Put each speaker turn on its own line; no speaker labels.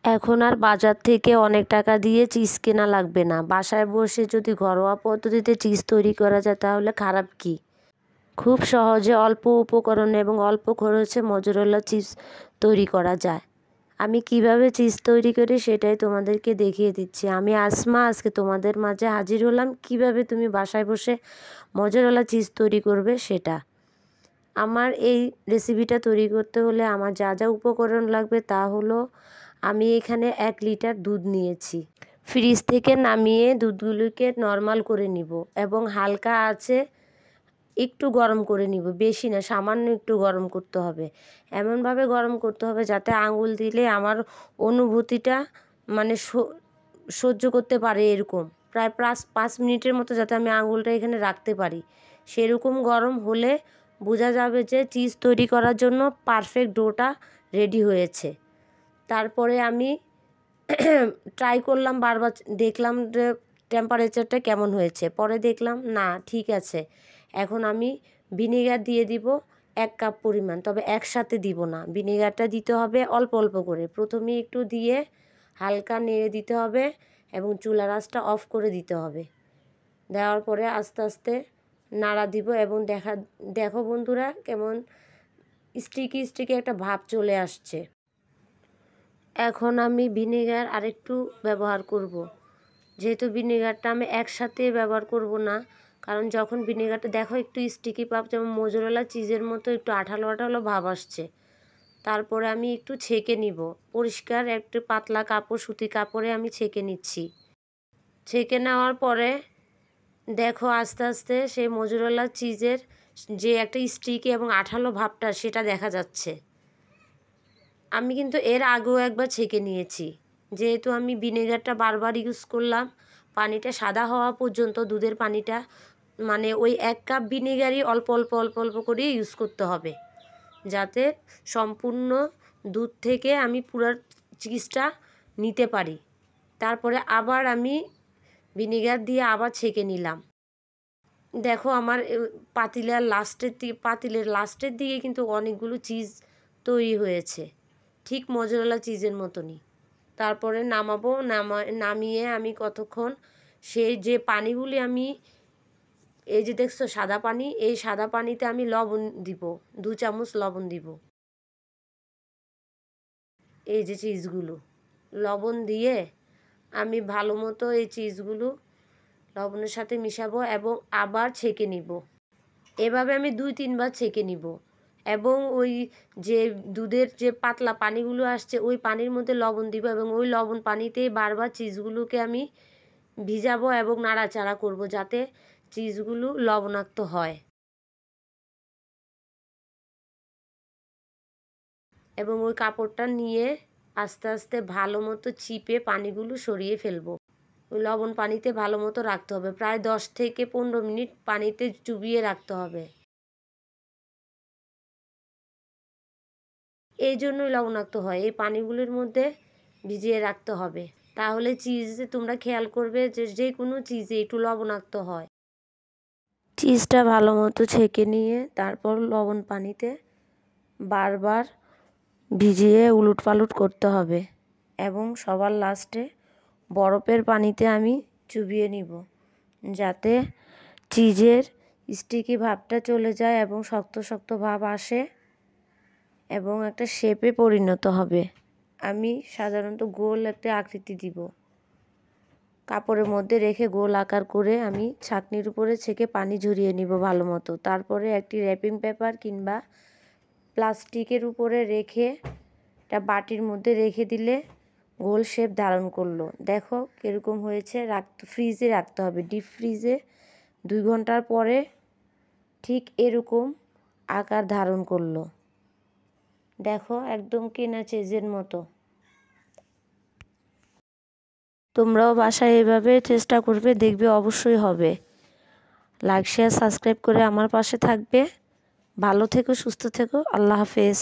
এখন আর বাজার থেকে অনেক টাকা দিয়ে চিজ কেনা লাগবে না। বাসায় বসে যদি ঘরোয়া পদ্ধতিতে চিজ তৈরি করা যায় তাহলে খারাপ কি। খুব সহজে অল্প উপকরণে এবং অল্প খরচে মজরেলা চিজ তৈরি করা যায়। আমি কিভাবে চিজ তৈরি করি সেটাই তোমাদেরকে দেখিয়ে দিচ্ছি। আমি আসমা আজকে তোমাদের মাঝে হাজির হলাম কিভাবে তুমি বাসায় বসে মজরেলা চিজ তৈরি করবে সেটা। আমার এই রেসিপিটা তৈরি করতে হলে আমার যা যা উপকরণ লাগবে তা হলো, আমি এখানে 1 লিটার দুধ নিয়েছি। ফ্রিজ থেকে নামিয়ে দুধগুলোকে নরমাল করে নিব এবং হালকা আছে একটু গরম করে নিব, বেশি না, সামান্য একটু গরম করতে হবে। এমনভাবে গরম করতে হবে যাতে আঙুল দিলে আমার অনুভূতিটা মানে সহ্য করতে পারে, এরকম প্রায় 5 মিনিটের মতো যাতে আমি আঙুলটা এখানে রাখতে পারি। সেরকম গরম হলে বোঝা যাবে যে চিজ তৈরি করার জন্য পারফেক্ট ডোটা রেডি হয়েছে। তারপরে আমি ট্রাই করলাম, বারবার দেখলাম যে টেম্পারেচারটা কেমন হয়েছে। পরে দেখলাম না ঠিক আছে। এখন আমি ভিনেগার দিয়ে দিব 1 কাপ পরিমাণ, তবে একসাথে দিব না। ভিনেগারটা দিতে হবে অল্প অল্প করে, প্রথমে একটু দিয়ে হালকা নেড়ে দিতে হবে এবং চুলার আঁচটা অফ করে দিতে হবে। দেওয়ার পরে আস্তে আস্তে নাড়া দিব এবং দেখো বন্ধুরা কেমন স্টিকি স্টিকি একটা ভাব চলে আসছে। এখন আমি ভিনেগার আরেকটু ব্যবহার করব। যেহেতু ভিনেগারটা আমি একসাথে ব্যবহার করব না, কারণ যখন ভিনেগারটা দেখো একটু স্টিকি ভাব, যেমন মোজরেলা চিজের মতো একটু আঠালো আঠালো ভাব আসছে। তারপরে আমি একটু ছেঁকে নিব, পরিষ্কার একটু পাতলা কাপড়, সুতি কাপড়ে আমি ছেঁকে নিচ্ছি। ছেঁকে নেওয়ার পরে দেখো আস্তে আস্তে সেই মোজরেলা চিজের যে একটা স্টিকি এবং আঠালো ভাবটা সেটা দেখা যাচ্ছে। আমি কিন্তু এর আগেও একবার ছেঁকে নিয়েছি। যেহেতু আমি ভিনেগারটা বারবার ইউজ করলাম, পানিটা সাদা হওয়া পর্যন্ত দুধের পানিটা, মানে ওই 1 কাপ ভিনেগারই অল্প অল্প অল্প অল্প করে ইউজ করতে হবে, যাতে সম্পূর্ণ দুধ থেকে আমি পুরো চিজটা নিতে পারি। তারপরে আবার আমি ভিনেগার দিয়ে আবার ছেঁকে নিলাম। দেখো আমার পাতিলের লাস্টের দিকে কিন্তু অনেকগুলো চিজ তৈরি হয়েছে, ঠিক মোজরেলা চিজের মতনই। তারপরে নামিয়ে আমি কতক্ষণ সেই যে পানিগুলি আমি, এই যে দেখছো সাদা পানি, এই সাদা পানিতে আমি লবণ দিব, 2 চামচ লবণ দিব। এই যে চিজগুলো লবণ দিয়ে আমি ভালো মতো এই চিজগুলো লবণের সাথে মিশাবো এবং আবার ছেঁকে নিব। এভাবে আমি 2-3 বার ছেঁকে নিব এবং ওই যে দুধের যে পাতলা পানিগুলো আসছে ওই পানির মধ্যে লবণ দিব এবং ওই লবণ পানিতেই বারবার চিজগুলোকে আমি ভিজাবো এবং নাড়াচাড়া করব যাতে চিজগুলো লবণাক্ত হয়। এবং ওই কাপড়টা নিয়ে আস্তে আস্তে ভালো মতো চিপে পানিগুলো সরিয়ে ফেলবো। ওই লবণ পানিতে ভালো মতো রাখতে হবে, প্রায় 10 থেকে 15 মিনিট পানিতে চুবিয়ে রাখতে হবে। এই জন্যই লবণাক্ত হয়, এই পানিগুলোর মধ্যে ভিজিয়ে রাখতে হবে। তাহলে চিজে তোমরা খেয়াল করবে যে কোনো চিজে একটু লবণাক্ত হয়। চিজটা ভালো মতো ছেঁকে নিয়ে তারপর লবণ পানিতে বারবার ভিজিয়ে উলটপালট করতে হবে এবং সবার লাস্টে বরফের পানিতে আমি চুবিয়ে নিব, যাতে চিজের স্টিকি ভাবটা চলে যায় এবং শক্ত শক্ত ভাব আসে এবং একটা শেপে পরিণত হবে। আমি সাধারণত গোল একটা আকৃতি দিব, কাপড়ের মধ্যে রেখে গোল আকার করে আমি ছাঁকনির উপরে ছেঁকে পানি ঝরিয়ে নিব ভালো মতো। তারপরে একটি র্যাপিং পেপার কিংবা প্লাস্টিকের উপরে রেখে একটা বাটির মধ্যে রেখে দিলে গোল শেপ ধারণ করলো। দেখো কীরকম হয়েছে। ফ্রিজে রাখতে হবে, ডিপ ফ্রিজে 2 ঘন্টার পরে ঠিক এরকম আকার ধারণ করলো। দেখো একদম কেনা চিজের মতো। তোমরাও বাসায় এভাবে চেষ্টা করবে, দেখবে অবশ্যই হবে। লাইক শেয়ার সাবস্ক্রাইব করে আমার পাশে থাকবে। ভালো থেকো, সুস্থ থেকো, আল্লাহ হাফেজ।